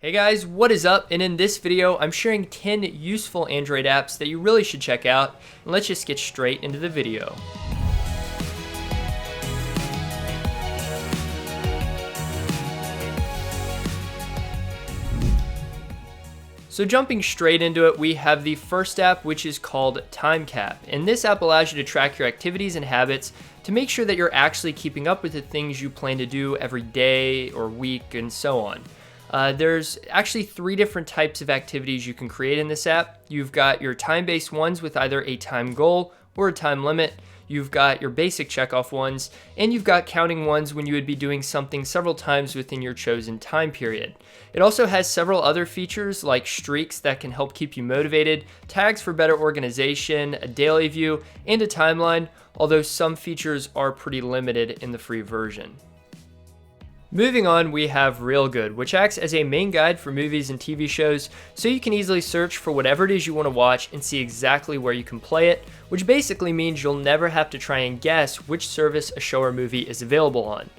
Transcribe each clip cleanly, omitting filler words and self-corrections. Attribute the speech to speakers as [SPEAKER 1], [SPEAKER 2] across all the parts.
[SPEAKER 1] Hey guys, what is up? And in this video, I'm sharing 10 useful Android apps that you really should check out. And let's just get straight into the video. So jumping straight into it, we have the first app, which is called Timecap. And this app allows you to track your activities and habits to make sure that you're actually keeping up with the things you plan to do every day or week and so on. There's actually 3 different types of activities you can create in this app. You've got your time-based ones with either a time goal or a time limit. You've got your basic checkoff ones, and you've got counting ones when you would be doing something several times within your chosen time period. It also has several other features like streaks that can help keep you motivated, tags for better organization, a daily view, and a timeline, although some features are pretty limited in the free version. Moving on, we have Reelgood, which acts as a main guide for movies and TV shows, so you can easily search for whatever it is you want to watch and see exactly where you can play it, which basically means you'll never have to try and guess which service a show or movie is available on.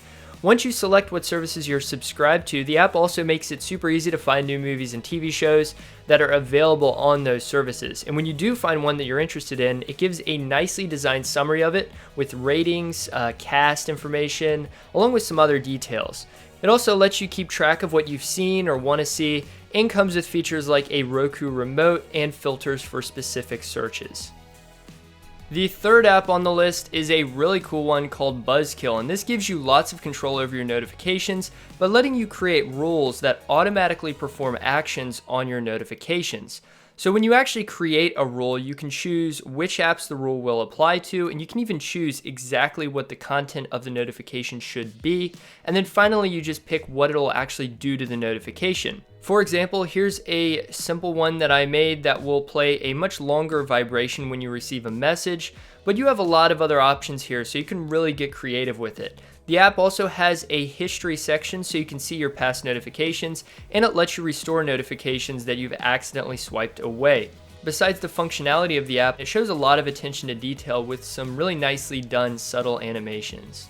[SPEAKER 1] Once you select what services you're subscribed to, the app also makes it super easy to find new movies and TV shows that are available on those services. And when you do find one that you're interested in, it gives a nicely designed summary of it with ratings, cast information, along with some other details. It also lets you keep track of what you've seen or want to see, and comes with features like a Roku remote and filters for specific searches. The third app on the list is a really cool one called Buzzkill, and this gives you lots of control over your notifications by letting you create rules that automatically perform actions on your notifications. So when you actually create a rule, you can choose which apps the rule will apply to, and you can even choose exactly what the content of the notification should be, and then finally you just pick what it'll actually do to the notification. For example, here's a simple one that I made that will play a much longer vibration when you receive a message, but you have a lot of other options here, so you can really get creative with it. The app also has a history section so you can see your past notifications, and it lets you restore notifications that you've accidentally swiped away. Besides the functionality of the app, it shows a lot of attention to detail with some really nicely done subtle animations.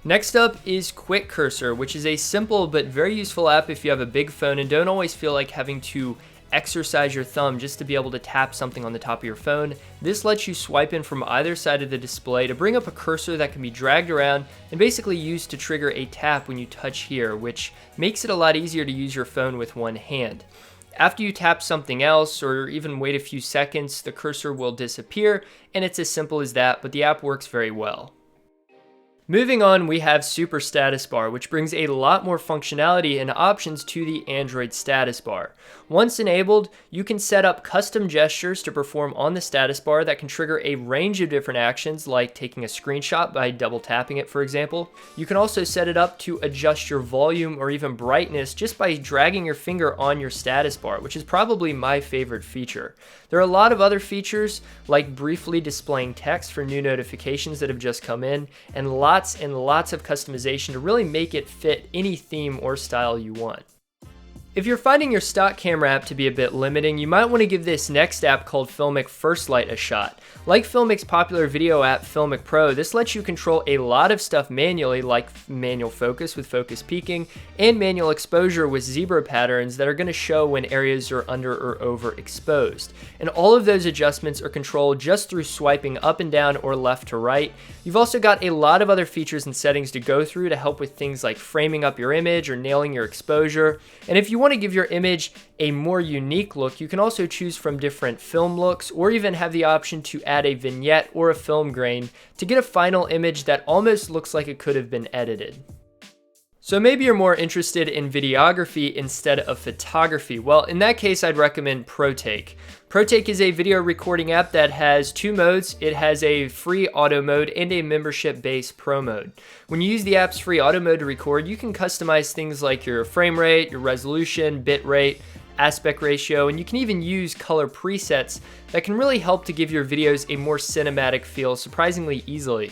[SPEAKER 1] Next up is Quick Cursor, which is a simple but very useful app if you have a big phone and don't always feel like having to exercise your thumb just to be able to tap something on the top of your phone. This lets you swipe in from either side of the display to bring up a cursor that can be dragged around and basically used to trigger a tap when you touch here, which makes it a lot easier to use your phone with one hand. After you tap something else or even wait a few seconds, the cursor will disappear, and it's as simple as that, but the app works very well. Moving on, we have Super Status Bar, which brings a lot more functionality and options to the Android status bar. Once enabled, you can set up custom gestures to perform on the status bar that can trigger a range of different actions, like taking a screenshot by double tapping it, for example. You can also set it up to adjust your volume or even brightness just by dragging your finger on your status bar, which is probably my favorite feature. There are a lot of other features, like briefly displaying text for new notifications that have just come in, and lots of customization to really make it fit any theme or style you want. If you're finding your stock camera app to be a bit limiting, you might want to give this next app called Filmic Firstlight a shot. Like Filmic's popular video app Filmic Pro, this lets you control a lot of stuff manually, like manual focus with focus peaking and manual exposure with zebra patterns that are going to show when areas are under or overexposed. And all of those adjustments are controlled just through swiping up and down or left to right. You've also got a lot of other features and settings to go through to help with things like framing up your image or nailing your exposure. And if you want to give your image a more unique look, you can also choose from different film looks or even have the option to add a vignette or a film grain to get a final image that almost looks like it could have been edited. So maybe you're more interested in videography instead of photography. Well, in that case, I'd recommend Protake. Protake is a video recording app that has 2 modes. It has a free auto mode and a membership-based pro mode. When you use the app's free auto mode to record, you can customize things like your frame rate, your resolution, bit rate, aspect ratio, and you can even use color presets that can really help to give your videos a more cinematic feel surprisingly easily.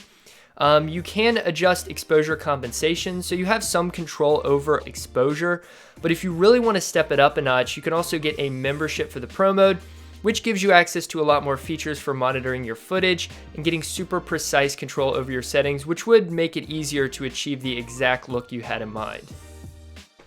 [SPEAKER 1] You can adjust exposure compensation, so you have some control over exposure, but if you really want to step it up a notch, you can also get a membership for the pro mode, which gives you access to a lot more features for monitoring your footage and getting super precise control over your settings, which would make it easier to achieve the exact look you had in mind.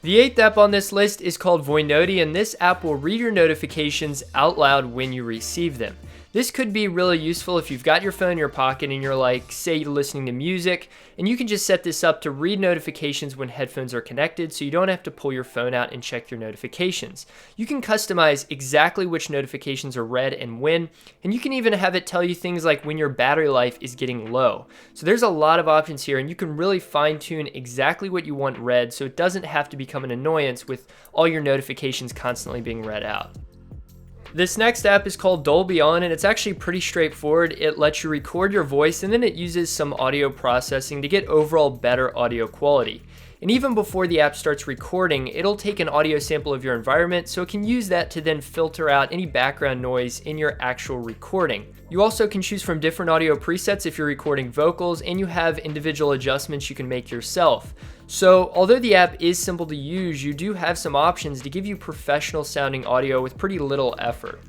[SPEAKER 1] The 8th app on this list is called Voinotee, and this app will read your notifications out loud when you receive them. This could be really useful if you've got your phone in your pocket and you're like, say you're listening to music, and you can just set this up to read notifications when headphones are connected so you don't have to pull your phone out and check your notifications. You can customize exactly which notifications are read and when, and you can even have it tell you things like when your battery life is getting low. So there's a lot of options here, and you can really fine tune exactly what you want read so it doesn't have to become an annoyance with all your notifications constantly being read out. This next app is called Dolby On, and it's actually pretty straightforward. It lets you record your voice, and then it uses some audio processing to get overall better audio quality. And even before the app starts recording, it'll take an audio sample of your environment, so it can use that to then filter out any background noise in your actual recording. You also can choose from different audio presets if you're recording vocals, and you have individual adjustments you can make yourself. So although the app is simple to use, you do have some options to give you professional sounding audio with pretty little effort.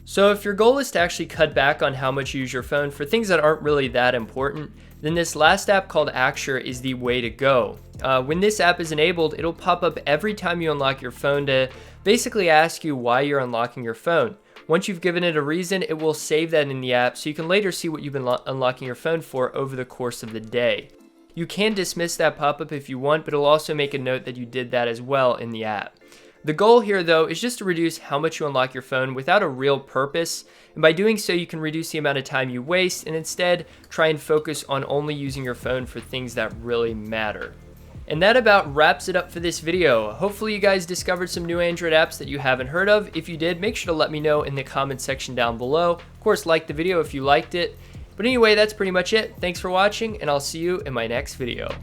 [SPEAKER 1] So if your goal is to actually cut back on how much you use your phone for things that aren't really that important, then this last app called Axure is the way to go. When this app is enabled, it'll pop up every time you unlock your phone to basically ask you why you're unlocking your phone. Once you've given it a reason, it will save that in the app so you can later see what you've been unlocking your phone for over the course of the day. You can dismiss that pop-up if you want, but it'll also make a note that you did that as well in the app. The goal here, though, is just to reduce how much you unlock your phone without a real purpose, and by doing so, you can reduce the amount of time you waste and instead try and focus on only using your phone for things that really matter. And that about wraps it up for this video. Hopefully you guys discovered some new Android apps that you haven't heard of. If you did, make sure to let me know in the comments section down below. Of course, like the video if you liked it. But anyway, that's pretty much it. Thanks for watching, and I'll see you in my next video.